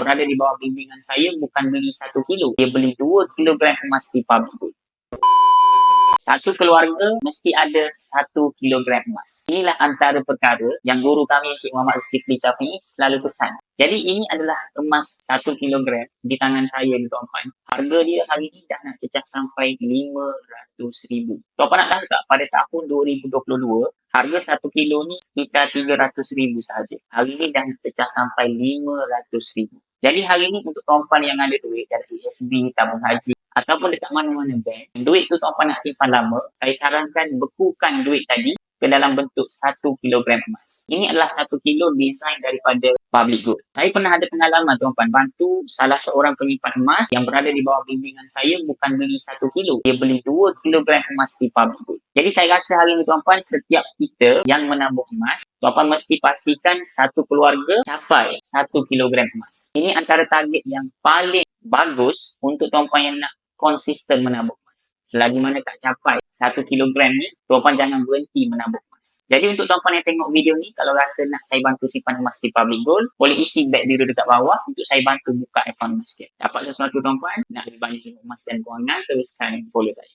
berada di bawah bimbingan saya bukan beli 1 kilo. Dia beli 2 kilogram emas di public gold. Satu keluarga mesti ada 1 kilogram emas. Inilah antara perkara yang guru kami Encik Muhammad Zulkifli Syafiee selalu pesan. Jadi ini adalah emas 1 kilogram di tangan saya ni tuan-tuan. Harga dia hari ni dah nak cecah sampai RM500,000. Tuan-tuan nak tahu tak, pada tahun 2022, harga 1 kilo ni sekitar RM300,000 sahaja. Hari ni dah nak cecah sampai RM500,000. Jadi hari ni untuk tuan-tuan yang ada duit dalam ASB, tabung haji ataupun dekat mana-mana bank, duit tu tuan-tuan nak simpan lama, saya sarankan bekukan duit tadi ke dalam bentuk 1 kilogram emas. Ini adalah 1 kilo design daripada public gold. Saya pernah ada pengalaman tuan-tuan, bantu salah seorang penyimpan emas yang berada di bawah bimbingan saya bukan beli 1 kilo. Dia beli 2 kilogram emas di public gold. Jadi saya rasa hari ini tuan-tuan, setiap kita yang menabung emas, tuan-tuan mesti pastikan satu keluarga capai 1 kilogram emas. Ini antara target yang paling bagus untuk tuan-tuan yang nak konsisten menabung emas. Selagi mana tak capai 1 kilogram ni, tuan-tuan jangan berhenti menabung emas. Jadi untuk tuan-tuan yang tengok video ni, kalau rasa nak saya bantu simpan emas di public gold, boleh isi back biru dekat bawah untuk saya bantu buka akaun emas dia. Dapat sesuatu tuan-tuan, nak lebih banyak emas dan kewangan, teruskan follow saya.